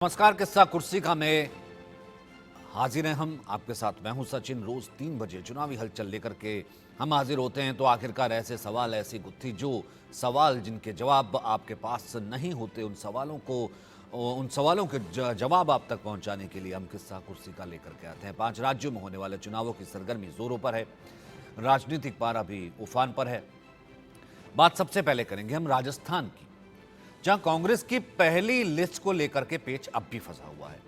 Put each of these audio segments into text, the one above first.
नमस्कार। किस्सा कुर्सी का में हाजिर हैं हम आपके साथ। मैं हूं सचिन। रोज 3 बजे चुनावी हलचल लेकर के हम हाजिर होते हैं तो आखिरकार ऐसे सवाल, ऐसी गुत्थी, जो सवाल जिनके जवाब आपके पास नहीं होते, उन सवालों के जवाब आप तक पहुंचाने के लिए हम किस्सा कुर्सी का लेकर के आते हैं। 5 राज्यों में होने वाले चुनावों की सरगर्मी जोरों पर है, राजनीतिक पारा भी उफान पर है। बात सबसे पहले करेंगे हम राजस्थान की, जहां कांग्रेस की पहली लिस्ट को लेकर के पेच अब भी फंसा हुआ है।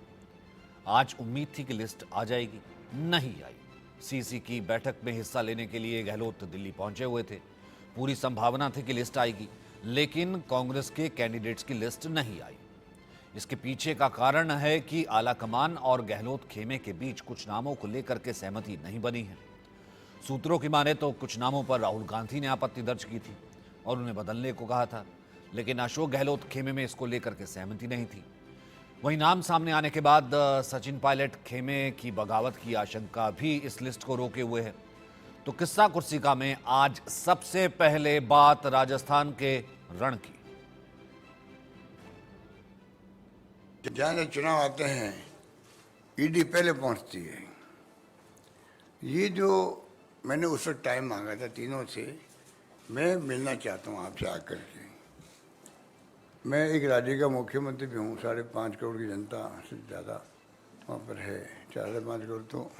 आज उम्मीद थी कि लिस्ट आ जाएगी, नहीं आई। सीसी की बैठक में हिस्सा लेने के लिए गहलोत दिल्ली पहुंचे हुए थे। पूरी संभावना थी कि लिस्ट आएगी, लेकिन कांग्रेस के कैंडिडेट्स की लिस्ट नहीं आई। इसके पीछे का कारण है कि आलाकमान और गहलोत खेमे के बीच कुछ नामों को लेकर के सहमति नहीं बनी है। सूत्रों की माने तो कुछ नामों पर राहुल गांधी ने आपत्ति दर्ज की थी और उन्हें बदलने को कहा था, लेकिन अशोक गहलोत खेमे में इसको लेकर के सहमति नहीं थी। वहीं नाम सामने आने के बाद सचिन पायलट खेमे की बगावत की आशंका भी इस लिस्ट को रोके हुए है। तो किस्सा कुर्सिका में आज सबसे पहले बात राजस्थान के रण की। जहाँ चुनाव आते हैं ईडी पहले पहुंचती है। ये जो मैंने उस वक्त टाइम मांगा था तीनों से, मैं मिलना चाहता हूँ आपसे आकर के। मैं एक राज्य का मुख्यमंत्री भी हूँ, 5.5 करोड़ की जनता से ज़्यादा वहाँ पर है। 4.5 करोड़ तो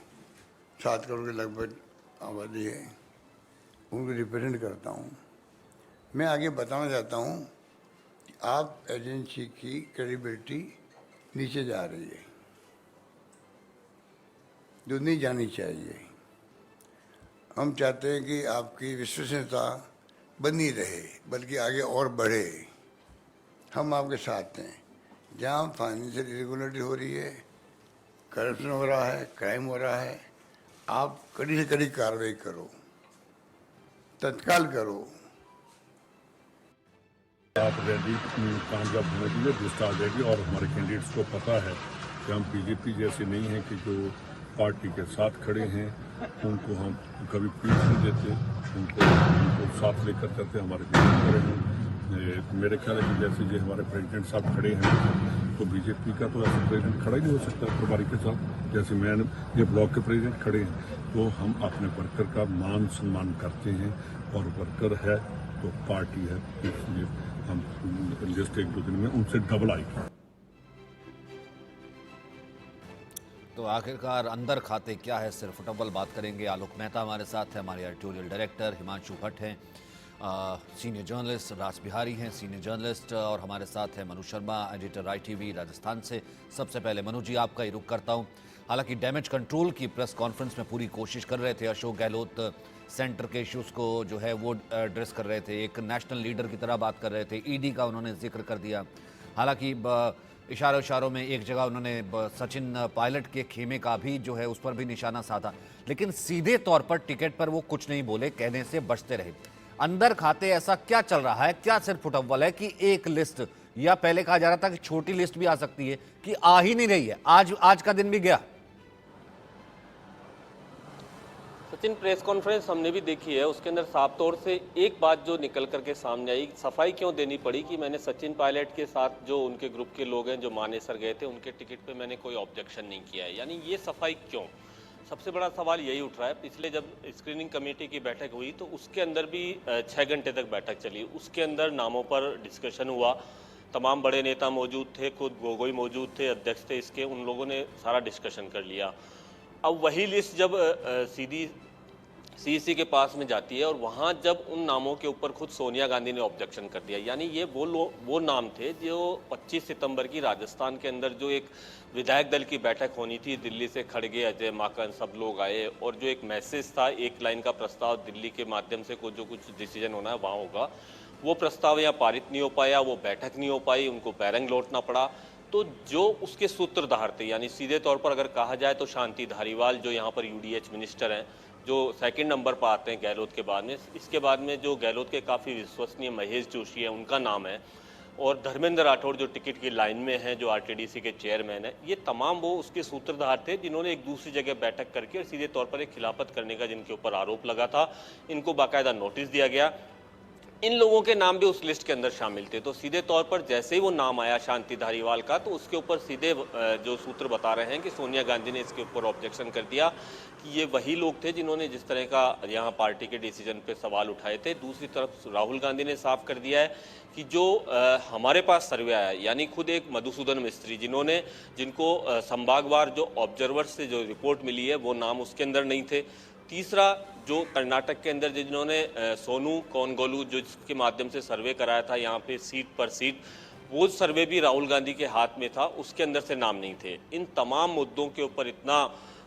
7 करोड़ के लगभग आबादी है, उनको रिप्रेजेंट करता हूँ। मैं आगे बताना चाहता हूँ कि आप एजेंसी की क्रेडिबिलिटी नीचे जा रही है, जो नहीं जानी चाहिए। हम चाहते हैं कि आपकी विश्वसनीयता बनी रहे, बल्कि आगे और बढ़े। हम आपके साथ हैं। जहाँ फाइनेंशियल इरेगुलरिटी हो रही है, करप्शन हो रहा है, क्राइम हो रहा है, आप कड़ी से कड़ी कार्रवाई करो, तत्काल करो। आप रेडी कामयाब होने के लिए लिस्ट आ जाएगी और हमारे कैंडिडेट्स को पता है कि हम बीजेपी जैसे नहीं हैं कि जो पार्टी के साथ खड़े हैं उनको हम कभी पीछ नहीं देते, उनको साथ लेकर चलते। हमारे मेरे ख्याल है कि जैसे जो हमारे प्रेसिडेंट साहब खड़े हैं तो बीजेपी का तो ऐसा प्रेसिडेंट खड़ा ही नहीं हो सकता प्रभारी के साथ। जैसे मैं ये ब्लॉक के प्रेसिडेंट खड़े हैं तो हम अपने वर्कर का मान सम्मान करते हैं, और वर्कर है तो पार्टी है, इसलिए हम लिस्ट 1-2 दिन में उनसे डबल आएगी। तो आखिरकार अंदर खाते क्या है, सिर्फ फुटबॉल बात करेंगे। आलोक मेहता हमारे साथ है, हमारे एडिटोरियल डायरेक्टर। हिमांशु भट्ट हैं, सीनियर जर्नलिस्ट। राज बिहारी हैं, सीनियर जर्नलिस्ट। और हमारे साथ है मनु शर्मा, एडिटर ITV राजस्थान से। सबसे पहले मनु जी, आपका ही रुख करता हूं। हालांकि डैमेज कंट्रोल की प्रेस कॉन्फ्रेंस में पूरी कोशिश कर रहे थे अशोक गहलोत, सेंटर के इश्यूज को जो है वो एड्रेस कर रहे थे, एक नेशनल लीडर की तरह बात कर रहे थे। ईडी का उन्होंने जिक्र कर दिया। हालांकि इशारों में एक जगह उन्होंने सचिन पायलट के खेमे का भी जो है उस पर भी निशाना साधा, लेकिन सीधे तौर पर टिकट पर वो कुछ नहीं बोले, कहने से बचते रहे। अंदर खाते ऐसा क्या चल रहा है? क्या सिर्फ फुटबॉल है कि एक लिस्ट, या पहले कहा जा रहा था कि छोटी लिस्ट भी आ सकती है, कि आ ही नहीं रही है? आज का दिन भी गया। सचिन, प्रेस कॉन्फ्रेंस हमने भी देखी है, उसके अंदर साफ तौर से एक बात जो निकल करके सामने आई, सफाई क्यों देनी पड़ी कि मैंने सचिन पायलट के साथ जो उनके ग्रुप के लोग हैं जो मानेसर गए थे, उनके टिकट पे मैंने कोई ऑब्जेक्शन नहीं किया है। यानी ये सफाई क्यों? सबसे बड़ा सवाल यही उठ रहा है। पिछले जब स्क्रीनिंग कमेटी की बैठक हुई तो उसके अंदर भी 6 घंटे तक बैठक चली। उसके अंदर नामों पर डिस्कशन हुआ, तमाम बड़े नेता मौजूद थे, खुद गोगोई मौजूद थे, अध्यक्ष थे इसके, उन लोगों ने सारा डिस्कशन कर लिया। अब वही लिस्ट जब सीधी CEC के पास में जाती है और वहाँ जब उन नामों के ऊपर खुद सोनिया गांधी ने ऑब्जेक्शन कर दिया, यानी ये वो नाम थे जो 25 सितंबर की राजस्थान के अंदर जो एक विधायक दल की बैठक होनी थी, दिल्ली से खड़गे, अजय माकन, सब लोग आए और जो एक मैसेज था, एक लाइन का प्रस्ताव दिल्ली के माध्यम से जो कुछ डिसीजन होना है वहाँ होगा, वो प्रस्ताव यहाँ पारित नहीं हो पाया, वो बैठक नहीं हो पाई, उनको बैरंग लौटना पड़ा। तो जो उसके सूत्रधार थे, यानी सीधे तौर पर अगर कहा जाए तो शांति धारीवाल जो यहाँ पर UDH मिनिस्टर हैं, जो 2nd नंबर पर आते हैं गहलोत के बाद में, इसके बाद में जो गहलोत के काफ़ी विश्वसनीय महेश जोशी है, उनका नाम है, और धर्मेंद्र राठौड़ जो टिकट की लाइन में है, जो RTDC के चेयरमैन है, ये तमाम वो उसके सूत्रधार थे जिन्होंने एक दूसरी जगह बैठक करके और सीधे तौर पर एक खिलाफत करने का जिनके ऊपर आरोप लगा था। इनको बाकायदा नोटिस दिया गया। इन लोगों के नाम भी उस लिस्ट के अंदर शामिल थे। तो सीधे तौर पर जैसे ही वो नाम आया शांति धारीवाल का, तो उसके ऊपर सीधे जो सूत्र बता रहे हैं कि सोनिया गांधी ने इसके ऊपर ऑब्जेक्शन कर दिया कि ये वही लोग थे जिन्होंने जिस तरह का यहाँ पार्टी के डिसीजन पे सवाल उठाए थे। दूसरी तरफ राहुल गांधी ने साफ कर दिया है कि जो हमारे पास सर्वे आया, यानी खुद एक मधुसूदन मिस्त्री जिनको संभागवार जो ऑब्जर्वर से जो रिपोर्ट मिली है वो नाम उसके अंदर नहीं थे। तीसरा, जो कर्नाटक के अंदर जिन्होंने सोनू कोनगोलू जो जिसके माध्यम से सर्वे कराया था यहाँ पे सीट पर सीट, वो सर्वे भी राहुल गांधी के हाथ में था, उसके अंदर से नाम नहीं थे। इन तमाम मुद्दों के ऊपर इतना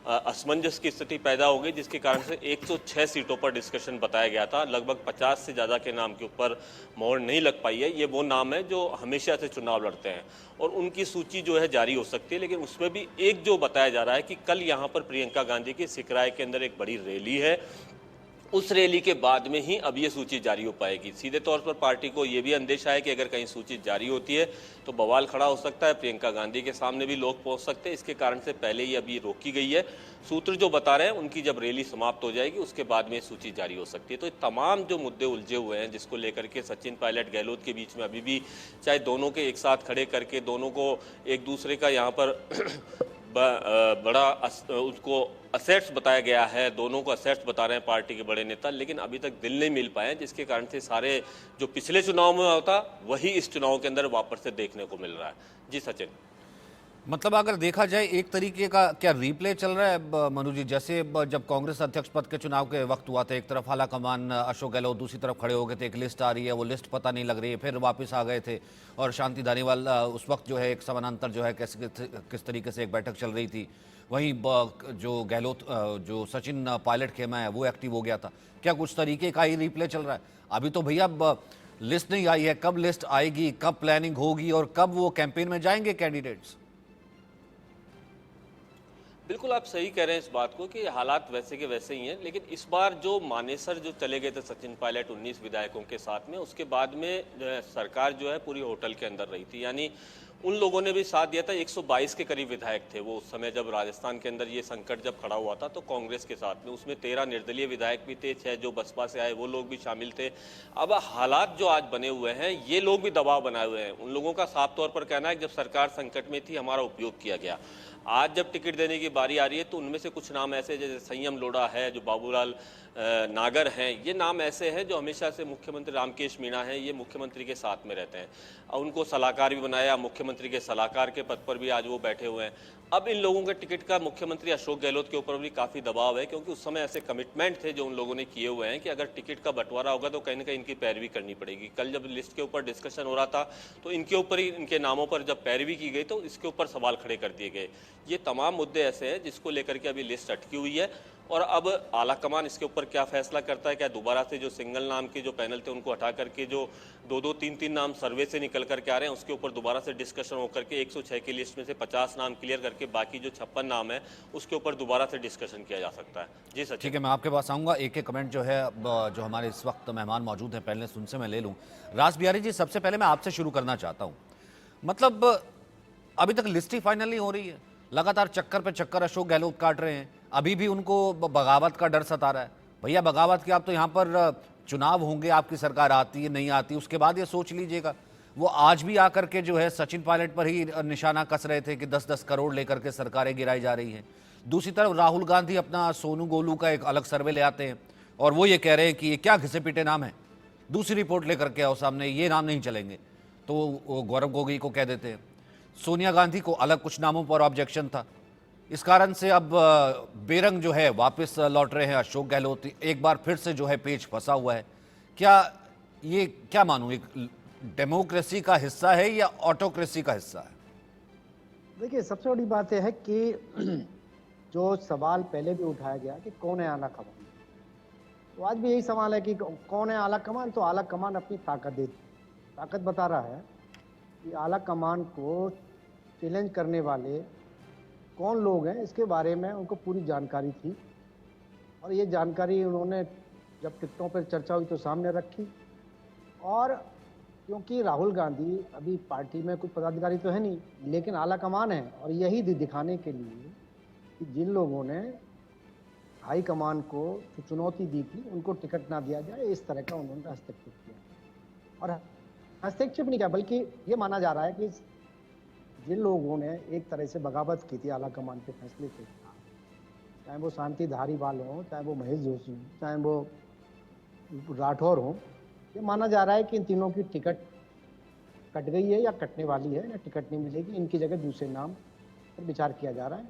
असमंजस की स्थिति पैदा हो गई जिसके कारण से 106 सीटों पर डिस्कशन बताया गया था। लगभग 50 से ज़्यादा के नाम के ऊपर मोहर नहीं लग पाई है। ये वो नाम है जो हमेशा से चुनाव लड़ते हैं और उनकी सूची जो है जारी हो सकती है। लेकिन उसमें भी एक जो बताया जा रहा है कि कल यहाँ पर प्रियंका गांधी की सिकराय के अंदर एक बड़ी रैली है, उस रैली के बाद में ही अब ये सूची जारी हो पाएगी। सीधे तौर पर पार्टी को ये भी अंदेशा है कि अगर कहीं सूची जारी होती है तो बवाल खड़ा हो सकता है, प्रियंका गांधी के सामने भी लोग पहुंच सकते हैं। इसके कारण से पहले ही अभी रोकी गई है। सूत्र जो बता रहे हैं उनकी जब रैली समाप्त हो जाएगी उसके बाद में सूची जारी हो सकती है। तो तमाम जो मुद्दे उलझे हुए हैं जिसको लेकर के सचिन पायलट गहलोत के बीच में अभी भी, चाहे दोनों के एक साथ खड़े करके दोनों को एक दूसरे का यहाँ पर बड़ा उसको असेट्स बताया गया है, दोनों को असेट्स बता रहे हैं पार्टी के बड़े नेता, लेकिन अभी तक दिल नहीं मिल पाए, जिसके कारण से सारे जो पिछले चुनाव में होता वही इस चुनाव के अंदर वापस से देखने को मिल रहा है। जी सचिन, मतलब अगर देखा जाए एक तरीके का क्या रीप्ले चल रहा है मनु जी, जैसे जब कांग्रेस अध्यक्ष पद के चुनाव के वक्त हुआ था, एक तरफ आला कमान अशोक गहलोत दूसरी तरफ खड़े हो गए थे, एक लिस्ट आ रही है, वो लिस्ट पता नहीं लग रही है, फिर वापस आ गए थे और शांति धारीवाल उस वक्त जो है एक समानांतर जो है किस तरीके से एक बैठक चल रही थी। वहीं जो गहलोत जो सचिन पायलट खेमा है वो एक्टिव हो गया था। क्या कुछ तरीके का ही रीप्ले चल रहा है? अभी तो भैया लिस्ट नहीं आई है, कब लिस्ट आएगी, कब प्लानिंग होगी और कब वो कैंपेन में जाएंगे कैंडिडेट्स? बिल्कुल आप सही कह रहे हैं इस बात को कि हालात वैसे के वैसे ही हैं। लेकिन इस बार जो मानेसर जो चले गए थे सचिन पायलट 19 विधायकों के साथ में, उसके बाद में सरकार जो है पूरी होटल के अंदर रही थी, यानी उन लोगों ने भी साथ दिया था। 122 के करीब विधायक थे वो उस समय जब राजस्थान के अंदर ये संकट जब खड़ा हुआ था, तो कांग्रेस के साथ में उसमें 13 निर्दलीय विधायक भी थे, 6 जो बसपा से आए वो लोग भी शामिल थे। अब हालात जो आज बने हुए हैं, ये लोग भी दबाव बनाए हुए हैं। उन लोगों का साफ तौर पर कहना है कि जब सरकार संकट में थी हमारा उपयोग किया गया, आज जब टिकट देने की बारी आ रही है तो उनमें से कुछ नाम ऐसे जैसे संयम लोढ़ा है, जो बाबूलाल नागर हैं, ये नाम ऐसे हैं जो हमेशा से मुख्यमंत्री रामकेश मीणा हैं, ये मुख्यमंत्री के साथ में रहते हैं और उनको सलाहकार भी बनाया, मुख्यमंत्री के सलाहकार के पद पर भी आज वो बैठे हुए हैं। अब इन लोगों के टिकट का मुख्यमंत्री अशोक गहलोत के ऊपर भी काफ़ी दबाव है, क्योंकि उस समय ऐसे कमिटमेंट थे जो उन लोगों ने किए हुए हैं कि अगर टिकट का बंटवारा होगा तो कहीं ना कहीं इनकी पैरवी करनी पड़ेगी। कल जब लिस्ट के ऊपर डिस्कशन हो रहा था तो इनके ऊपर ही, इनके नामों पर जब पैरवी की गई तो इसके ऊपर सवाल खड़े कर दिए गए। ये तमाम मुद्दे ऐसे हैं जिसको लेकर के अभी लिस्ट अटकी हुई है और अब आला कमान इसके ऊपर क्या फैसला करता है। क्या दोबारा से जो सिंगल नाम के जो पैनल थे उनको हटा करके जो 2-2, 3-3 नाम सर्वे से निकल करके आ रहे हैं उसके ऊपर दोबारा से डिस्कशन होकर के 106 की लिस्ट में से 50 नाम क्लियर करके बाकी जो 56 नाम है उसके ऊपर दोबारा से डिस्कशन किया जा सकता है। जी सर, ठीक है, मैं आपके पास आऊँगा। एक एक कमेंट जो है जो हमारे इस वक्त मेहमान मौजूद हैं पहले उनसे मैं ले लूँ। रास बिहारी जी, सबसे पहले मैं आपसे शुरू करना चाहता हूँ। मतलब अभी तक लिस्ट ही फाइनल नहीं हो रही है, लगातार चक्कर पे चक्कर अशोक गहलोत काट रहे हैं, अभी भी उनको बगावत का डर सता रहा है। भैया बगावत के आप तो यहाँ पर चुनाव होंगे, आपकी सरकार आती है नहीं आती उसके बाद ये सोच लीजिएगा। वो आज भी आकर के जो है सचिन पायलट पर ही निशाना कस रहे थे कि 10-10 करोड़ लेकर के सरकारें गिराई जा रही हैं। दूसरी तरफ राहुल गांधी अपना सोनू गोलू का एक अलग सर्वे ले आते हैं और वो ये कह रहे हैं कि ये क्या घिसे पिटे नाम है, दूसरी रिपोर्ट लेकर के आओ सामने, ये नाम नहीं चलेंगे, तो वो गौरव गोगोई को कह देते हैं। सोनिया गांधी को अलग कुछ नामों पर ऑब्जेक्शन था। इस कारण से अब बेरंग जो है वापस लौट रहे हैं अशोक गहलोत, एक बार फिर से जो है पेच फंसा हुआ है। क्या ये क्या मानूं, एक डेमोक्रेसी का हिस्सा है या ऑटोक्रेसी का हिस्सा है? देखिए, सबसे बड़ी बात यह है कि जो सवाल पहले भी उठाया गया कि कौन है आला कमान, तो आज भी यही सवाल है कि कौन है आला कमान। तो आला कमान अपनी ताकत बता रहा है कि आला कमान को चैलेंज करने वाले कौन लोग हैं, इसके बारे में उनको पूरी जानकारी थी और ये जानकारी उन्होंने जब टिकटों पर चर्चा हुई तो सामने रखी। और क्योंकि राहुल गांधी अभी पार्टी में कुछ पदाधिकारी तो है नहीं, लेकिन आला कमान है और यही दिखाने के लिए कि जिन लोगों ने हाई कमान को चुनौती दी थी उनको टिकट ना दिया जाए, इस तरह का उन्होंने हस्तक्षेप किया। और हस्तक्षेप नहीं किया, बल्कि ये माना जा रहा है कि जिन लोगों ने एक तरह से बगावत की थी आला कमान के फैसले के खिलाफ, चाहे वो शांति धारीवाल हो, चाहे वो महेश जोशी हो, चाहे वो राठौर हो, ये माना जा रहा है कि इन तीनों की टिकट कट गई है या कटने वाली है, या टिकट नहीं मिलेगी, इनकी जगह दूसरे नाम पर विचार किया जा रहा है।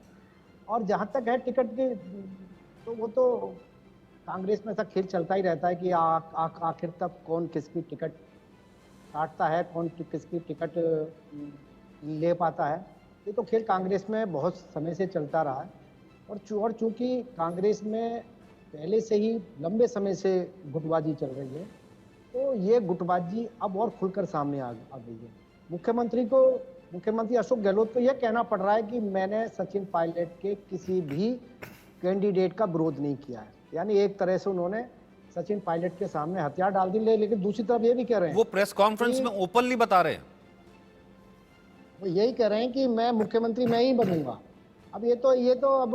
और जहाँ तक है टिकट के, तो वो तो कांग्रेस में ऐसा खेल चलता ही रहता है कि आखिर तक कौन किसकी टिकट काटता है, कौन किसकी टिकट ले पाता है। ये तो खेल कांग्रेस में बहुत समय से चलता रहा है। और चूंकि कांग्रेस में पहले से ही लंबे समय से गुटबाजी चल रही है, तो ये गुटबाजी अब और खुलकर सामने आ गई है। मुख्यमंत्री अशोक गहलोत को यह कहना पड़ रहा है कि मैंने सचिन पायलट के किसी भी कैंडिडेट का विरोध नहीं किया है। यानी एक तरह से उन्होंने सचिन पायलट के सामने हथियार डाल दी। लेकिन दूसरी तरफ ये भी कह रहे हैं, वो प्रेस कॉन्फ्रेंस में ओपनली बता रहे हैं, वो यही कह रहे हैं कि मैं मुख्यमंत्री मैं ही बनूंगा। अब ये तो अब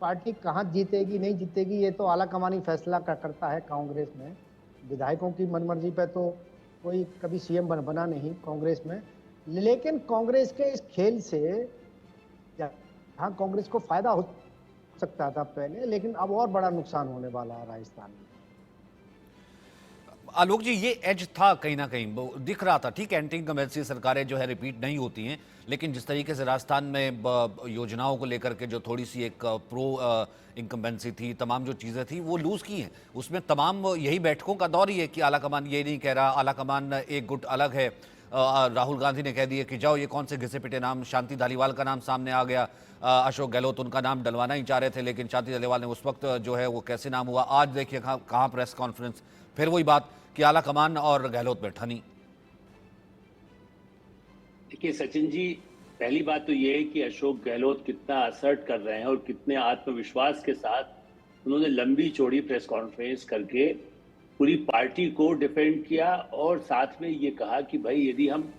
पार्टी कहाँ जीतेगी नहीं जीतेगी, ये तो आला कमानी फैसला करता है। कांग्रेस में विधायकों की मनमर्जी पे तो कोई कभी सीएम बना नहीं कांग्रेस में। लेकिन कांग्रेस के इस खेल से हाँ कांग्रेस को फायदा हो सकता था पहले, लेकिन अब और बड़ा नुकसान होने वाला है राजस्थान में। आलोक जी, ये एज था कहीं ना कहीं, वो दिख रहा था। ठीक, एंटी इनकम्बेंसी सरकारें जो है रिपीट नहीं होती हैं, लेकिन जिस तरीके से राजस्थान में योजनाओं को लेकर के जो थोड़ी सी एक प्रो इनकम्बेंसी थी, तमाम जो चीज़ें थी वो लूज़ की हैं। उसमें तमाम यही बैठकों का दौर ही है कि आलाकमान ये नहीं कह रहा, आलाकमान एक गुट अलग है। राहुल गांधी ने कह दिया कि जाओ, ये कौन से घिसे पिटे नाम, शांति धालीवाल का नाम सामने आ गया। अशोक गहलोत उनका नाम डलवाना ही चाह रहे थे, लेकिन शांति धालीवाल ने उस वक्त जो है वो कैसे नाम हुआ। आज देखिए कहाँ प्रेस कॉन्फ्रेंस, फिर वही बात कि आला कमान और गहलोत बैठा नहीं। देखिए सचिन जी, पहली बात तो ये है कि अशोक गहलोत कितना असर्ट कर रहे हैं और कितने आत्मविश्वास के साथ उन्होंने लंबी चौड़ी प्रेस कॉन्फ्रेंस करके पूरी पार्टी को डिफेंड किया, और साथ में ये कहा कि भाई यदि हम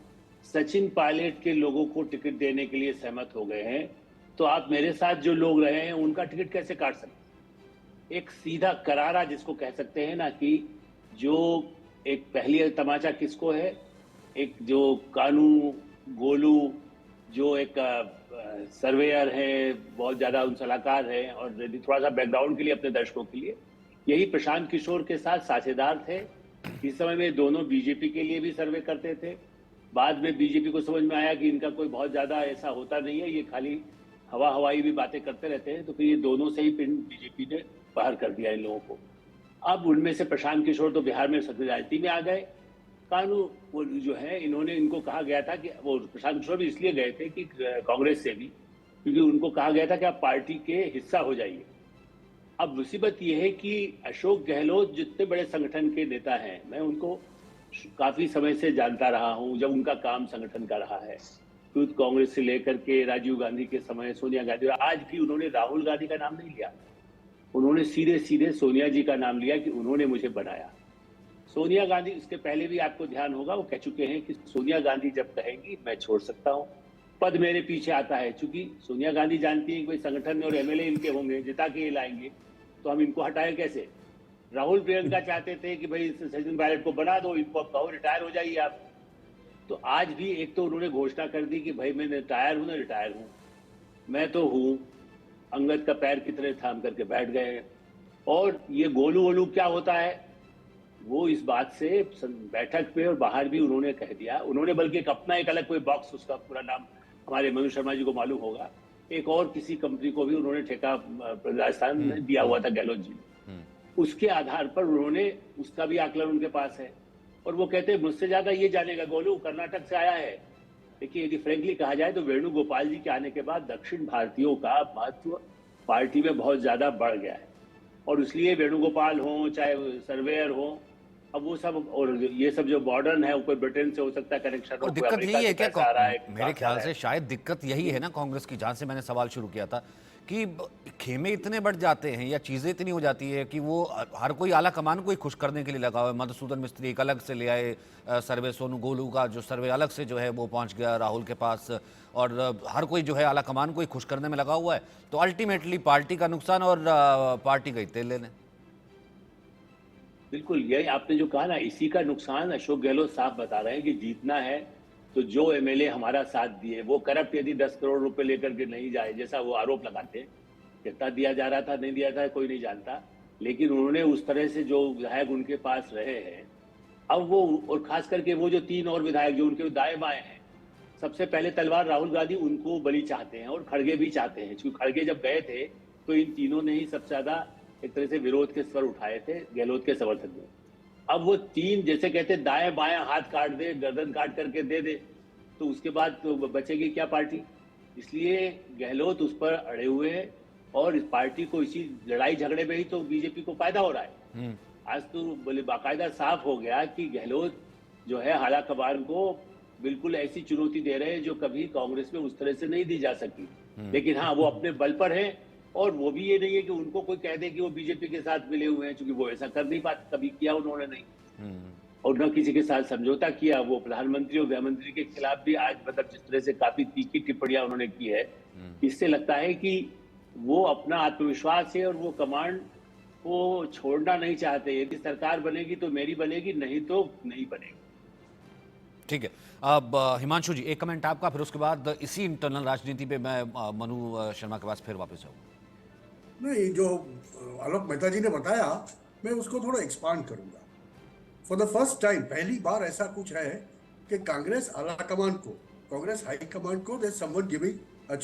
सचिन पायलट के लोगों को टिकट देने के लिए सहमत हो गए हैं, तो आप मेरे साथ जो लोग रहे हैं उनका टिकट कैसे काट सकते। एक सीधा करारा जिसको कह सकते हैं ना, कि जो एक पहली तमाचा किसको है, एक जो कानू गोलू जो एक सर्वेयर है, बहुत ज्यादा उन सलाहकार हैं, और थोड़ा सा बैकग्राउंड के लिए अपने दर्शकों के लिए, यही प्रशांत किशोर के साथ साझेदार थे। इस समय में दोनों बीजेपी के लिए भी सर्वे करते थे। बाद में बीजेपी को समझ में आया कि इनका कोई बहुत ज्यादा ऐसा होता नहीं है, ये खाली हवाई भी बातें करते रहते हैं, तो फिर ये दोनों से ही बीजेपी ने बाहर कर दिया इन लोगों को। अब उनमें से प्रशांत किशोर तो बिहार में सक्रिय राजनीति में आ गए। कानू वो जो है, इन्होंने इनको कहा गया था कि वो प्रशांत किशोर भी इसलिए गए थे कि कांग्रेस से भी, क्योंकि उनको कहा गया था कि आप पार्टी के हिस्सा हो जाइए। अब मुसीबत यह है कि अशोक गहलोत जितने बड़े संगठन के नेता हैं, मैं उनको काफी समय से जानता रहा हूं, जब उनका काम संगठन का रहा है, यूथ कांग्रेस से लेकर के राजीव गांधी के समय, सोनिया गांधी, आज भी उन्होंने राहुल गांधी का नाम नहीं लिया, उन्होंने सीधे सीधे सोनिया जी का नाम लिया कि उन्होंने मुझे बनाया। सोनिया गांधी, इसके पहले भी आपको ध्यान होगा, वो कह चुके हैं कि सोनिया गांधी जब कहेंगी मैं छोड़ सकता हूं, पद मेरे पीछे आता है। चूंकि सोनिया गांधी जानती है कि कोई संगठन में और एमएलए इनके होंगे, जिता के लाएंगे, तो हम इनको हटाएं कैसे। राहुल प्रियंका चाहते थे कि भाई सचिन पायलट को बना दो, इनको कहो रिटायर हो जाइए आप। तो आज भी एक तो उन्होंने घोषणा कर दी कि भाई मैं रिटायर हूं ना रिटायर हूं, मैं तो हूं। अंगद का पैर कितने थाम करके बैठ गए। और ये गोलू वोलू क्या होता है, वो इस बात से बैठक पे और बाहर भी उन्होंने कह दिया। उन्होंने बल्कि एक अलग कोई बॉक्स, उसका पूरा नाम हमारे मनु शर्मा जी को मालूम होगा, एक और किसी कंपनी को भी उन्होंने ठेका राजस्थान में दिया हुआ था गहलोत जी ने। उसके आधार पर उन्होंने, उसका भी आकलन उनके पास है, और वो कहते हैं मुझसे ज्यादा ये जानेगा गोलू, कर्नाटक से आया है। देखिए यदि फ्रेंकली कहा जाए तो वेणुगोपाल जी के आने के बाद दक्षिण भारतीयों का महत्व पार्टी में बहुत ज्यादा बढ़ गया है, और इसलिए वेणुगोपाल हो चाहे सर्वेयर हो, अब वो सब, और ये सब जो मॉडर्न है, कोई ब्रिटेन से हो सकता है कनेक्शन, और दिक्कत यही है क्या, मेरे ख्याल से शायद दिक्कत यही है ना कांग्रेस की, जहां से मैंने सवाल शुरू किया था, कि खेमे इतने बढ़ जाते हैं या चीज़ें इतनी हो जाती है कि वो हर कोई आला कमान को ही खुश करने के लिए लगा हुआ है। मधुसूदन मिस्त्री एक अलग से ले आए सर्वे, सोनू गोलू का जो सर्वे अलग से जो है वो पहुंच गया राहुल के पास, और हर कोई जो है आला कमान को ही खुश करने में लगा हुआ है। तो अल्टीमेटली पार्टी का नुकसान और पार्टी गई तेल लेने। बिल्कुल, यही आपने जो कहा ना, इसी का नुकसान अशोक गहलोत साफ बता रहे हैं कि जीतना है तो जो एमएलए हमारा साथ दिए वो करप्ट यदि 10 करोड़ रुपए लेकर के नहीं जाए, जैसा वो आरोप लगाते हैं, कितना दिया जा रहा था नहीं दिया था कोई नहीं जानता, लेकिन उन्होंने उस तरह से जो विधायक उनके पास रहे हैं, अब वो, और खास करके वो जो 3 और विधायक जो उनके दाएं बाएं हैं, सबसे पहले तलवार राहुल गांधी उनको बलि चाहते हैं और खड़गे भी चाहते हैं, क्योंकि खड़गे जब गए थे तो इन तीनों ने ही सबसे ज्यादा एक तरह से विरोध के स्वर उठाए थे गहलोत के समर्थन में। अब वो 3 जैसे कहते दाएं बाएं हाथ काट दे, गर्दन काट करके दे दे, तो उसके बाद तो बचेगी क्या पार्टी। इसलिए गहलोत उस पर अड़े हुए हैं और इस पार्टी को इसी लड़ाई झगड़े में ही तो बीजेपी को फायदा हो रहा है। आज तो बोले बाकायदा साफ हो गया कि गहलोत जो है हाला कमान को बिल्कुल ऐसी चुनौती दे रहे हैं जो कभी कांग्रेस में उस तरह से नहीं दी जा सकी। लेकिन हाँ, वो अपने बल पर है और वो भी ये नहीं है कि उनको कोई कह दे कि वो बीजेपी के साथ मिले हुए हैं, क्योंकि वो ऐसा कर नहीं पाते, कभी किया उन्होंने नहीं, और न किसी के साथ समझौता किया। वो प्रधानमंत्री और गृह मंत्री के खिलाफ भी आज मतलब जिस तरह से काफी तीखी टिप्पणियां उन्होंने की है, इससे लगता है कि वो अपना आत्मविश्वास है और वो कमांड को छोड़ना नहीं चाहते। यदि सरकार बनेगी तो मेरी बनेगी, नहीं तो नहीं बनेगी। ठीक है। अब हिमांशु जी, एक कमेंट आपका, फिर उसके बाद इसी इंटरनल राजनीति पे मैं मनु शर्मा के पास फिर वापस जाऊंगा। नहीं, जो आलोक मेहता जी ने बताया मैं उसको थोड़ा एक्सपांड करूंगा। फॉर द फर्स्ट टाइम, पहली बार ऐसा कुछ है कि कांग्रेस आला कमान को, कांग्रेस हाई कमांड को there someone giving a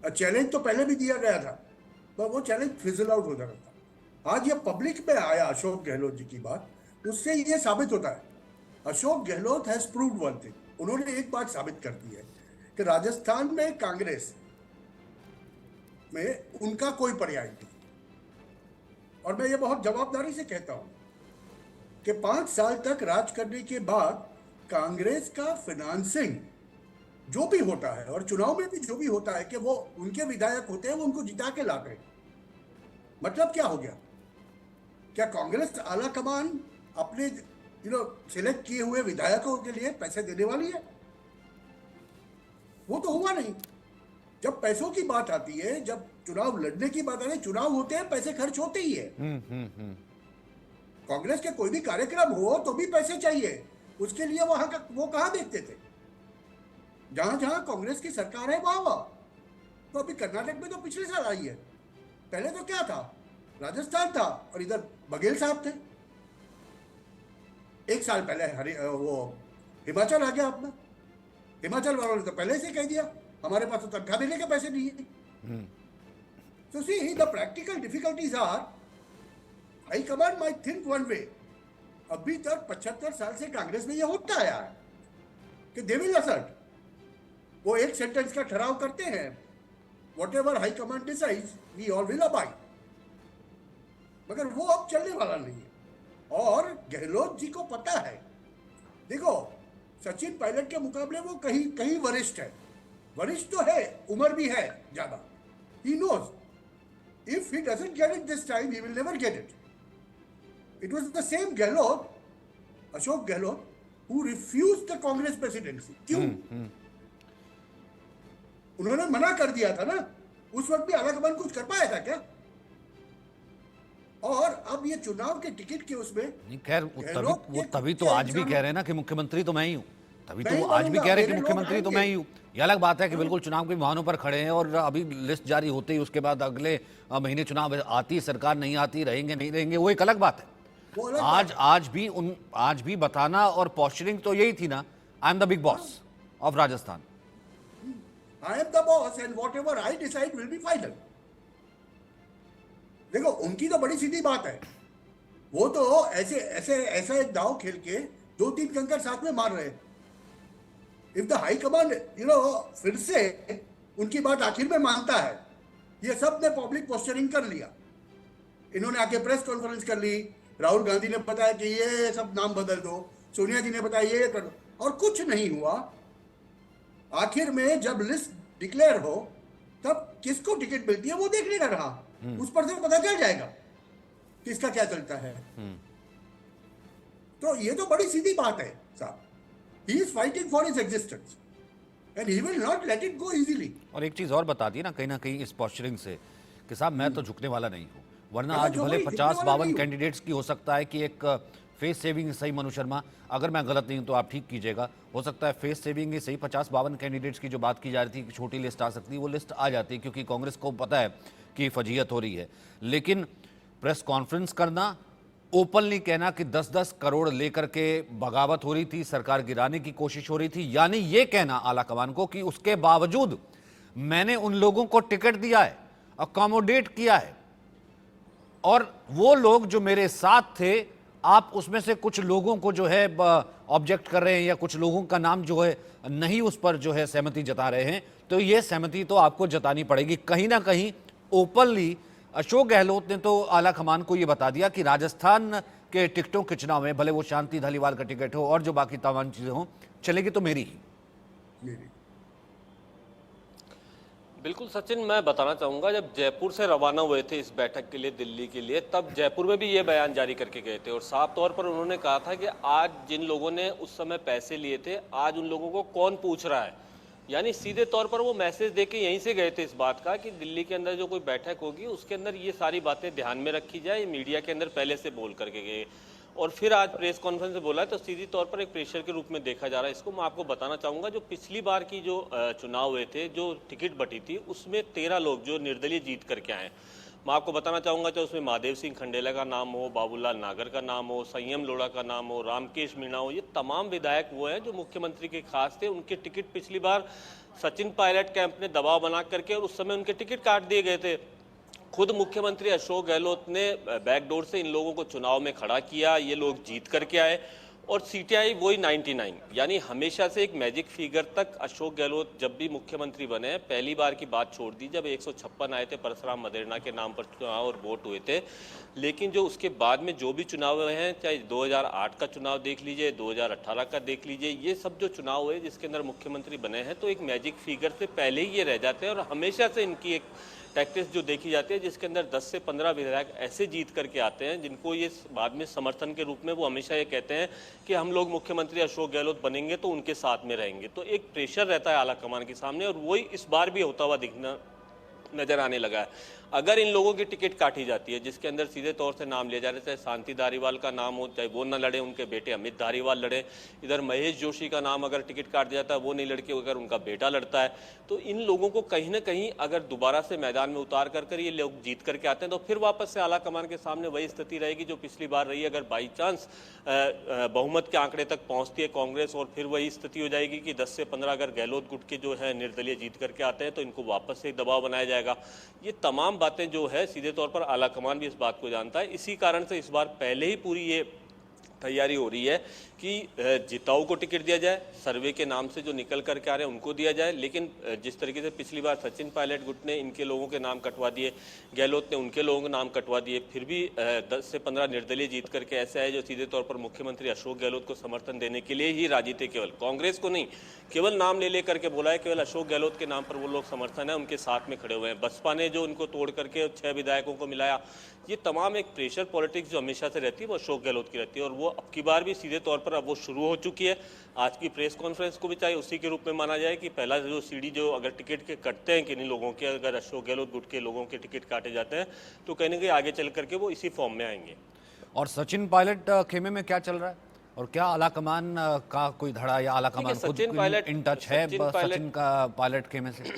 challenge तो पहले भी दिया गया था, पर वो चैलेंज फिजल आउट हो जाता था। आज ये पब्लिक में आया अशोक गहलोत जी की बात, उससे ये साबित होता है Ashok Gehlot has proved one thing. उन्होंने एक बात साबित कर दी है कि राजस्थान में कांग्रेस में उनका कोई पर्याय नहीं। और मैं ये बहुत जवाबदारी से कहता हूं कि 5 साल तक राज करने के बाद कांग्रेस का फाइनेंसिंग जो भी होता है और चुनाव में भी जो भी होता है कि वो उनके विधायक होते हैं, वो उनको जिता के लाते हैं। मतलब क्या हो गया? क्या कांग्रेस आला कमान अपने सिलेक्ट किए हुए विधायकों के लिए पैसे देने वाली है? वो तो हुआ नहीं। जब पैसों की बात आती है, जब चुनाव लड़ने की बात आती है, चुनाव होते हैं, पैसे खर्च होते ही है। कांग्रेस के कोई भी कार्यक्रम हो तो भी पैसे चाहिए, उसके लिए वहां का वो कहां देखते थे? जहां जहां कांग्रेस की सरकार है वहां। तो अभी कर्नाटक में तो पिछले साल आई है, पहले तो क्या था? राजस्थान था और इधर बघेल साहब थे। 1 साल पहले वो हिमाचल आ गया अपना। हिमाचल वालों ने तो पहले से कह दिया हमारे पास तो तनख्वाह देने के पैसे नहीं है। तो see the practical difficulties are, high command might think one way. अभी तक 75 साल से कांग्रेस में यह होता आया है कि दे विल असर्ट, वो एक सेंटेंस का ठहराव करते हैं, whatever high command decides we all will abide. मगर वो अब चलने वाला नहीं है। और गहलोत जी को पता है, देखो सचिन पायलट के मुकाबले वो कहीं कहीं वरिष्ठ है। वरिष्ठ तो है, उम्र भी है ज्यादा। He knows if he doesn't get it this time he will never get it. It was the same Gehlot, Ashok Gehlot, who refused the Congress presidency. क्यों? उन्होंने मना कर दिया था ना, उस वक्त भी आला कमान कुछ कर पाया था क्या? और अब ये चुनाव के टिकट के उसमें नहीं, खैर वो तभी तो आज भी कह रहे हैं ना कि मुख्यमंत्री तो मैं ही हूँ। तभी तो वो आज भी कह रहे हैं कि मुख्यमंत्री तो मैं ही हूँ। ये अलग बात है कि बिल्कुल चुनाव के बहानों पर खड़े हैं और अभी लिस्ट जारी होते ही उसके बाद अगले महीने चुनाव आती, सरकार नहीं आती, रहेंगे नहीं रहेंगे, वो एक अलग बात है। आज भी बताना और पोस्चरिंग तो यही थी ना, I am the big boss of Rajasthan. I am the boss and whatever I decide will be final. देखो उनकी तो बड़ी सीधी बात है, वो तो ऐसे ऐसे ऐसा एक दाव खेल के 2-3 कंकर साथ में मार रहे हैं। इफ द हाई कमांड फिर से उनकी बात आखिर में मानता है, ये सब ने पब्लिक पोस्चरिंग कर लिया, इन्होंने आके प्रेस कॉन्फ्रेंस कर ली, राहुल गांधी ने बताया कि ये सब नाम बदल दो, सोनिया जी ने बताया ये कर दो, और कुछ नहीं हुआ। आखिर में जब लिस्ट डिक्लेयर हो तब किसको टिकट मिलती है वो देखने का रहा, उस पर से पता चल जाएगा किसका क्या चलता है। तो ये तो बड़ी सीधी बात है साहब, he is fighting for his existence and he will not let it go easily. और एक चीज और बता दी ना कहीं इस पोस्चरिंग से कि साहब मैं तो झुकने वाला नहीं हूँ, वरना मतलब आज जो भले कोई 50-52 वाला नहीं कैंडिडेट्स की हो सकता है कि एक फेस सेविंग सही मनु शर्मा, अगर मैं गलत नहीं हूं तो आप ठीक कीजिएगा, हो सकता है फेस सेविंग ही सही 50-52 कैंडिडेट्स की जो बात की जा रही थी कि छोटी लिस्ट आ सकती है, वो लिस्ट आ जाती है क्योंकि कांग्रेस को पता है कि फजीहत हो रही है। लेकिन प्रेस कॉन्फ्रेंस करना, ओपनली कहना कि 10-10 करोड़ लेकर के बगावत हो रही थी, सरकार गिराने की कोशिश हो रही थी, यानी ये कहना आला कमान को कि उसके बावजूद मैंने उन लोगों को टिकट दिया है, अकोमोडेट किया है, और वो लोग जो मेरे साथ थे, आप उसमें से कुछ लोगों को जो है ऑब्जेक्ट कर रहे हैं या कुछ लोगों का नाम जो है नहीं उस पर जो है सहमति जता रहे हैं, तो ये सहमति तो आपको जतानी पड़ेगी। कहीं ना कहीं ओपनली अशोक गहलोत ने तो आला कमान को ये बता दिया कि राजस्थान के टिकटों के चुनाव में भले वो शांति धालीवाल का टिकट हो और जो बाकी तमाम चीजें हों, चलेगी तो मेरी ही। मेरी बिल्कुल सचिन, मैं बताना चाहूंगा जब जयपुर से रवाना हुए थे इस बैठक के लिए दिल्ली के लिए, तब जयपुर में भी ये बयान जारी करके गए थे और साफ तौर पर उन्होंने कहा था कि आज जिन लोगों ने उस समय पैसे लिए थे, आज उन लोगों को कौन पूछ रहा है। यानी सीधे तौर पर वो मैसेज देके यहीं से गए थे इस बात का कि दिल्ली के अंदर जो कोई बैठक होगी उसके अंदर ये सारी बातें ध्यान में रखी जाए, मीडिया के अंदर पहले से बोल करके गए। और फिर आज प्रेस कॉन्फ्रेंस में बोला है तो सीधी तौर पर एक प्रेशर के रूप में देखा जा रहा है इसको। मैं आपको बताना चाहूँगा जो पिछली बार की जो चुनाव हुए थे, जो टिकट बटी थी, उसमें 13 लोग जो निर्दलीय जीत करके आए। मैं आपको बताना चाहूँगा चाहे उसमें महादेव सिंह खंडेला का नाम हो, बाबूलाल नागर का नाम हो, संयम लोढ़ा का नाम हो, रामकेश मीणा हो, ये तमाम विधायक वो हैं जो मुख्यमंत्री के खास थे। उनके टिकट पिछली बार सचिन पायलट कैंप ने दबाव बना करके और उस समय उनके टिकट काट दिए गए थे। खुद मुख्यमंत्री अशोक गहलोत ने बैकडोर से इन लोगों को चुनाव में खड़ा किया, ये लोग जीत करके आए और सीटें आई वही 99। यानी हमेशा से एक मैजिक फिगर तक अशोक गहलोत जब भी मुख्यमंत्री बने, पहली बार की बात छोड़ दी जब 156 आए थे परशुराम मदेरणा के नाम पर चुनाव और वोट हुए थे, लेकिन जो उसके बाद में जो भी चुनाव हुए हैं, चाहे 2008 का चुनाव देख लीजिए, 2018 का देख लीजिए, ये सब जो चुनाव हुए जिसके अंदर मुख्यमंत्री बने हैं, तो एक मैजिक फिगर से पहले ही ये रह जाते हैं और हमेशा से इनकी एक टैक्टिक्स जो देखी जाती है जिसके अंदर 10 से 15 विधायक ऐसे जीत करके आते हैं जिनको ये बाद में समर्थन के रूप में वो हमेशा ये कहते हैं कि हम लोग मुख्यमंत्री अशोक गहलोत बनेंगे तो उनके साथ में रहेंगे। तो एक प्रेशर रहता है आला कमान के सामने और वही इस बार भी होता हुआ दिखना नजर आने लगा है। अगर इन लोगों की टिकट काटी जाती है जिसके अंदर सीधे तौर से नाम लिया जा रहा है, चाहे शांति धारीवाल का नाम हो, चाहे वो न लड़े, उनके बेटे अमित धारीवाल लड़े, इधर महेश जोशी का नाम अगर टिकट काट दिया जाता है वो नहीं लड़के, अगर उनका बेटा लड़ता है, तो इन लोगों को कहीं ना कहीं अगर दोबारा से मैदान में उतार कर ये लोग जीत करके आते हैं तो फिर वापस से आला कमान के सामने वही स्थिति रहेगी जो पिछली बार रही। अगर बाई चांस बहुमत के आंकड़े तक पहुंचती है कांग्रेस और फिर वही स्थिति हो जाएगी कि 10 से 15 अगर गहलोत गुट के जो है निर्दलीय जीत करके आते हैं तो इनको वापस से दबाव बनाया जाएगा। ये तमाम बातें जो है सीधे तौर पर आला कमान भी इस बात को जानता है। इसी कारण से इस बार पहले ही पूरी ये तैयारी हो रही है कि जिताऊ को टिकट दिया जाए, सर्वे के नाम से जो निकल करके आ रहे हैं उनको दिया जाए। लेकिन जिस तरीके से पिछली बार सचिन पायलट गुट ने इनके लोगों के नाम कटवा दिए, गहलोत ने उनके लोगों के नाम कटवा दिए, फिर भी 10 से 15 निर्दलीय जीत करके ऐसे आए जो सीधे तौर पर मुख्यमंत्री अशोक गहलोत को समर्थन देने के लिए ही राजी थे। केवल कांग्रेस को नहीं, केवल नाम ले करके बोला है, केवल अशोक गहलोत के नाम पर वो लोग समर्थन है, उनके साथ में खड़े हुए हैं। बसपा ने जो उनको तोड़ करके 6 विधायकों को मिलाया, ये तमाम एक प्रेशर पॉलिटिक्स जो हमेशा से रहती है वो अशोक गहलोत की रहती है और वो अब की बार भी सीधे तौर पर अब वो शुरू हो चुकी है। आज की प्रेस कॉन्फ्रेंस को भी चाहे उसी के रूप में माना जाए कि पहला जो सीढ़ी जो अगर टिकट के कटते हैं किन्हीं लोगों के, अगर अशोक गहलोत गुट के लोगों के टिकट काटे जाते हैं तो कहीं ना कहीं आगे चल करके वो इसी फॉर्म में आएंगे। और सचिन पायलट खेमे में क्या चल रहा है और क्या आला कमान का कोई धड़ा या आला कमान खुद इन टच है सचिन का पायलट खेमे से?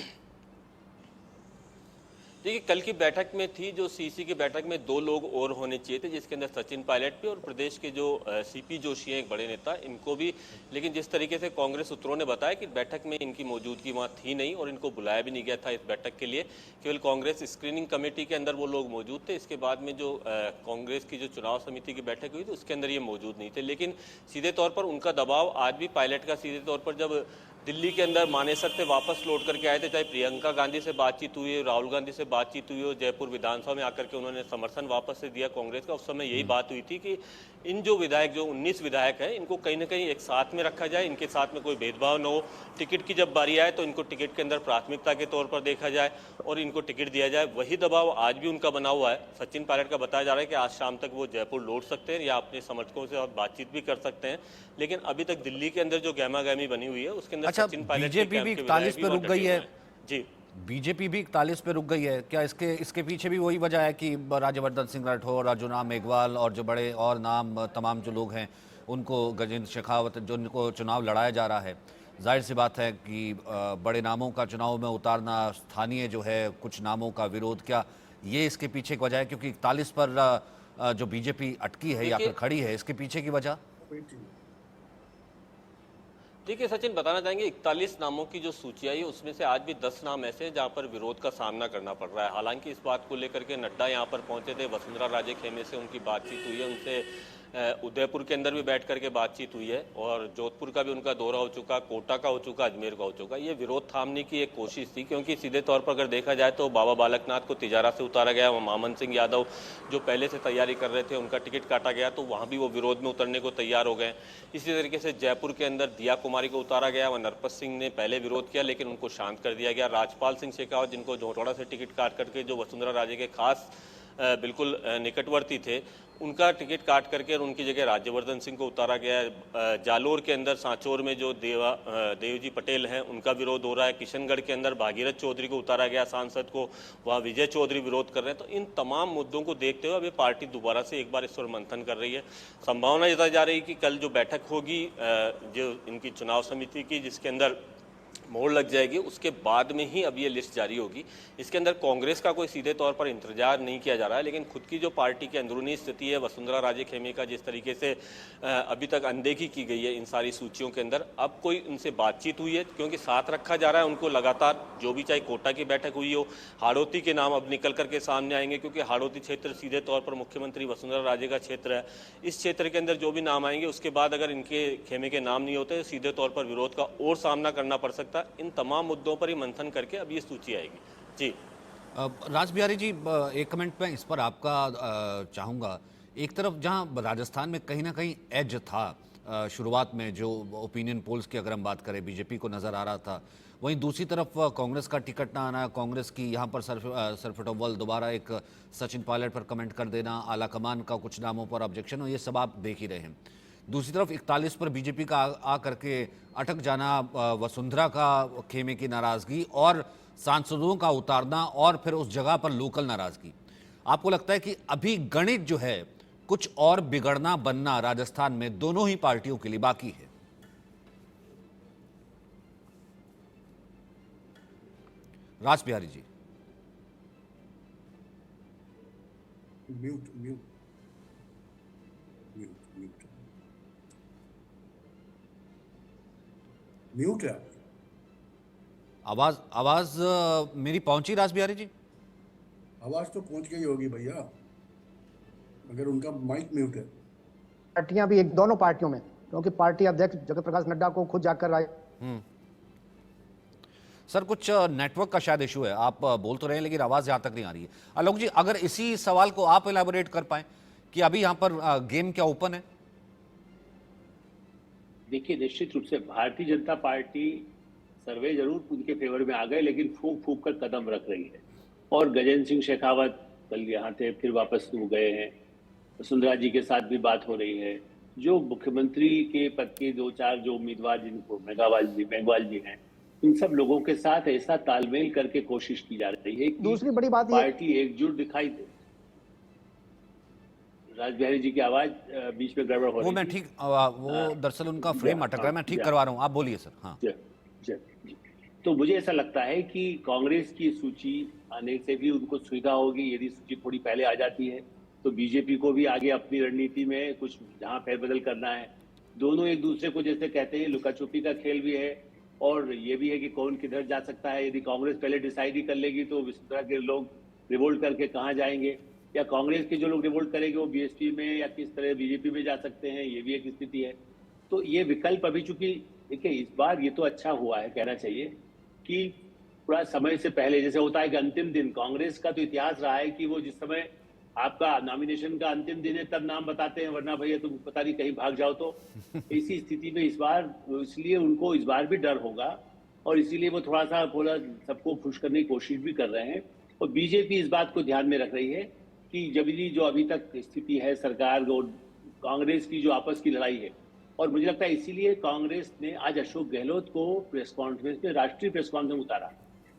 देखिए, कल की बैठक में थी जो सीसी की बैठक में 2 लोग और होने चाहिए थे जिसके अंदर सचिन पायलट भी और प्रदेश के जो सीपी जोशी हैं एक बड़े नेता, इनको भी। लेकिन जिस तरीके से कांग्रेस सूत्रों ने बताया कि बैठक में इनकी मौजूदगी वहाँ थी नहीं और इनको बुलाया भी नहीं गया था इस बैठक के लिए। केवल कांग्रेस स्क्रीनिंग कमेटी के अंदर वो लोग मौजूद थे। इसके बाद में जो कांग्रेस की जो चुनाव समिति की बैठक हुई थी उसके अंदर ये मौजूद नहीं थे। लेकिन सीधे तौर पर उनका दबाव आज भी पायलट का सीधे तौर पर जब दिल्ली के अंदर मानेसर से वापस लौट करके आए थे, चाहे प्रियंका गांधी से बातचीत हुई हो, राहुल गांधी से बातचीत हुई हो, जयपुर विधानसभा में आकर के उन्होंने समर्थन वापस से दिया कांग्रेस का, उस समय यही बात हुई थी कि इन जो विधायक जो 19 विधायक हैं इनको कहीं ना कहीं एक साथ में रखा जाए, इनके साथ में कोई भेदभाव न हो। टिकट की जब बारी आए तो इनको टिकट के अंदर प्राथमिकता के तौर पर देखा जाए और इनको टिकट दिया जाए। वही दबाव आज भी उनका बना हुआ है। सचिन पायलट का बताया जा रहा है कि आज शाम तक वो जयपुर लौट सकते हैं या अपने समर्थकों से बातचीत भी कर सकते हैं। लेकिन अभी तक दिल्ली के अंदर जो गहमा गहमी बनी हुई है उसके अंदर सचिन पायलट बीजेपी भी 41 पे रुक गई है जी। बीजेपी भी 41 पे रुक गई है, क्या इसके इसके पीछे भी वही वजह है कि राज्यवर्धन सिंह राठौर, अर्जुन मेघवाल और जो बड़े और नाम तमाम जो लोग हैं उनको, गजेंद्र शेखावत, जो उनको चुनाव लड़ाया जा रहा है, जाहिर सी बात है कि बड़े नामों का चुनाव में उतारना, स्थानीय जो है कुछ नामों का विरोध, क्या ये इसके पीछे एक वजह है? क्योंकि 41 पर जो बीजेपी अटकी है या फिर खड़ी है, इसके पीछे की वजह? देखिए सचिन, बताना चाहेंगे 41 नामों की जो सूची आई है उसमें से आज भी 10 नाम ऐसे हैं जहां पर विरोध का सामना करना पड़ रहा है। हालांकि इस बात को लेकर के नड्डा यहां पर पहुंचे थे, वसुंधरा राजे खेमे से उनकी बातचीत हुई है, उनसे उदयपुर के अंदर भी बैठ करके बातचीत हुई है और जोधपुर का भी उनका दौरा हो चुका, कोटा का हो चुका, अजमेर का हो चुका। ये विरोध थामने की एक कोशिश थी, क्योंकि सीधे तौर पर अगर देखा जाए तो बाबा बालकनाथ को तिजारा से उतारा गया, मामन सिंह यादव जो पहले से तैयारी कर रहे थे उनका टिकट काटा गया, तो वहाँ भी वो विरोध में उतरने को तैयार हो गए। इसी तरीके से जयपुर के अंदर दिया कुमारी को उतारा गया, वह नरपत सिंह ने पहले विरोध किया लेकिन उनको शांत कर दिया गया। राजपाल सिंह शेखावत, जिनको जोटवाड़ा से टिकट काट करके, जो वसुंधरा राजे के खास बिल्कुल निकटवर्ती थे, उनका टिकट काट करके और उनकी जगह राज्यवर्धन सिंह को उतारा गया है। जालोर के अंदर सांचौर में जो देवजी पटेल हैं उनका विरोध हो रहा है। किशनगढ़ के अंदर भागीरथ चौधरी को उतारा गया सांसद को, वहाँ विजय चौधरी विरोध कर रहे हैं। तो इन तमाम मुद्दों को देखते हुए अभी पार्टी दोबारा से एक बार इस पर मंथन कर रही है। संभावना जताई जा रही है कि कल जो बैठक होगी जो इनकी चुनाव समिति की, जिसके अंदर मोहर लग जाएगी, उसके बाद में ही अब ये लिस्ट जारी होगी। इसके अंदर कांग्रेस का कोई सीधे तौर पर इंतजार नहीं किया जा रहा है, लेकिन खुद की जो पार्टी की अंदरूनी स्थिति है, वसुंधरा राजे खेमे का जिस तरीके से अभी तक अनदेखी की गई है इन सारी सूचियों के अंदर, अब कोई उनसे बातचीत हुई है क्योंकि साथ रखा जा रहा है उनको लगातार, जो भी चाहे कोटा की बैठक हुई हो, हाड़ौती के नाम अब निकल करके सामने आएंगे क्योंकि हाड़ौती क्षेत्र सीधे तौर पर मुख्यमंत्री वसुंधरा राजे का क्षेत्र है। इस क्षेत्र के अंदर जो भी नाम आएंगे उसके बाद अगर इनके खेमे के नाम नहीं होते, सीधे तौर पर विरोध का और सामना करना पड़ सकता है। इन तमाम मुद्दों पर ही मंथन करके अब ये सूची आएगी। जी राज बिहारी जी, एक कमेंट में इस पर आपका चाहूँगा। एक तरफ जहां राजस्थान में कहीं ना कहीं एज था शुरुआत में, जो ओपिनियन पोल्स की अगर हम बात करें बीजेपी को नज़र आ रहा था, वहीं दूसरी तरफ कांग्रेस का टिकट ना आना, कांग्रेस की यहाँ पर सरफटोवल दोबारा एक सचिन पायलट पर कमेंट कर देना, आला कमान का कुछ नामों पर ऑब्जेक्शन हो, ये सब आप देख ही रहे हैं। दूसरी तरफ 41 पर बीजेपी का आ करके अटक जाना, वसुंधरा का खेमे की नाराज़गी और सांसदों का उतारना और फिर उस जगह पर लोकल नाराज़गी। आपको लगता है कि अभी गणित जो है कुछ और बिगड़ना बनना राजस्थान में दोनों ही पार्टियों के लिए बाकी है? Raj Bihari ji. Mute mute mute mute mute है। आवाज मेरी पहुंची राज बिहारी जी? आवाज तो पहुंच गई होगी भैया, मगर उनका माइक म्यूट है। पार्टियां भी एक दोनों पार्टियों में, क्योंकि पार्टी अध्यक्ष जगत प्रकाश नड्डा को खुद जाकर आए। सर कुछ नेटवर्क का शायद इशू है, आप बोल तो रहे हैं लेकिन आवाज यहां तक नहीं आ रही है। आलोक जी, अगर इसी सवाल को आप इलैबोरेट कर पाए कि अभी यहां पर गेम क्या ओपन है? देखिए, निश्चित रूप से भारतीय जनता पार्टी सर्वे जरूर उनके फेवर में आ गए, लेकिन फूंक फूंक कर कदम रख रही है। और गजेंद्र सिंह शेखावत कल यहाँ थे, फिर वापस हो गए हैं। वसुंधरा जी के साथ भी बात हो रही है। जो मुख्यमंत्री के पद के 2-4 जो उम्मीदवार, जिनको मेघवाल जी हैं, इन सब लोगों के साथ ऐसा तालमेल करके कोशिश की जा रही है कि दूसरी बड़ी बात पार्टी एकजुट दिखाई दे। राज बिहारी जी की आवाज बीच में गड़बड़ हो रही है। वो मैं ठीक, वो दरअसल उनका फ्रेम अटक रहा है, मैं ठीक करवा रहा हूँ, आप बोलिए सर। हाँ जी। तो मुझे ऐसा लगता है कि कांग्रेस की सूची आने से भी उनको सुविधा होगी। यदि सूची थोड़ी पहले आ जाती है तो बीजेपी को भी आगे अपनी रणनीति में कुछ जहां फेरबदल करना है। दोनों एक दूसरे को जैसे कहते हैं लुका छुपी का खेल भी है, और ये भी है कि कौन किधर जा सकता है। यदि कांग्रेस पहले डिसाइड ही कर लेगी तो वसुंधरा के लोग रिवोल्ट करके कहाँ जाएंगे, या कांग्रेस के जो लोग रिवोल्ट करेंगे वो बीएसपी में या किस तरह बीजेपी में जा सकते हैं, ये भी एक स्थिति है। तो ये विकल्प अभी, चूंकि देखिए इस बार ये तो अच्छा हुआ है, कहना चाहिए कि थोड़ा समय से पहले, जैसे होता है कि अंतिम दिन, कांग्रेस का तो इतिहास रहा है कि वो जिस समय आपका नॉमिनेशन का अंतिम दिन है तब नाम बताते हैं, वरना भैया तुम पता नहीं कहीं भाग जाओ। तो इसी स्थिति में इस बार, इसलिए उनको इस बार भी डर होगा और इसीलिए वो थोड़ा सा सबको खुश करने की कोशिश भी कर रहे हैं। और बीजेपी इस बात को ध्यान में रख रही है कि जब जो अभी तक स्थिति है सरकार और कांग्रेस की जो आपस की लड़ाई है, और मुझे लगता है इसीलिए कांग्रेस ने आज अशोक गहलोत को प्रेस कॉन्फ्रेंस में, राष्ट्रीय प्रेस कॉन्फ्रेंस में उतारा।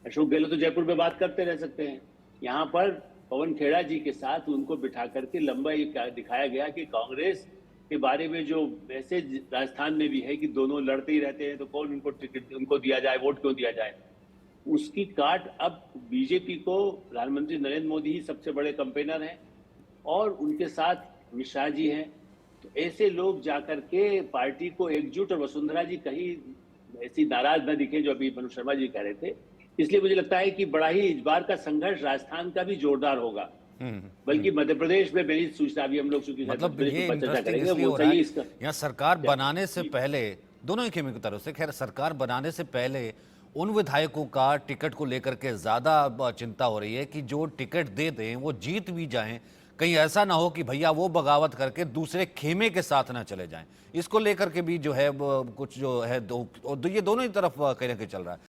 अशोक गहलोत तो जयपुर में बात करते रह सकते हैं। यहाँ पर पवन खेड़ा जी के साथ उनको बिठा करके लंबा ये दिखाया गया कि कांग्रेस के बारे में जो मैसेज राजस्थान में भी है कि दोनों लड़ते ही रहते हैं तो कौन उनको टिकट उनको दिया जाए, वोट क्यों दिया जाए, उसकी काट अब बीजेपी को प्रधानमंत्री नरेंद्र मोदी ही सबसे बड़े कंपेनर हैं और उनके साथ अमित शाह जी हैं। तो ऐसे लोग जाकर के पार्टी को एकजुट, और वसुंधरा जी कहीं ऐसी नाराज न दिखे जो अभी मनु शर्मा जी कह रहे थे। इसलिए मुझे लगता है कि बड़ा ही इस बार का संघर्ष राजस्थान का भी जोरदार होगा, बल्कि मध्य प्रदेश में मेरी सूचना अभी हम लोग मतलब ये चर्चा इंटरेस्टिंग करेंगे इसलिए वो हो रहा सही है इसका। यहाँ सरकार बनाने से पहले दोनों ही खेमे की तरफ से, खैर सरकार बनाने से पहले उन विधायकों का टिकट को लेकर के ज्यादा चिंता हो रही है कि जो टिकट दे दें वो जीत भी जाएं, कहीं ऐसा ना हो कि भैया वो बगावत करके दूसरे खेमे के साथ ना चले जाएं। इसको लेकर के भी जो है कुछ जो है ये दोनों ही तरफ कहीं ना कहीं चल रहा है।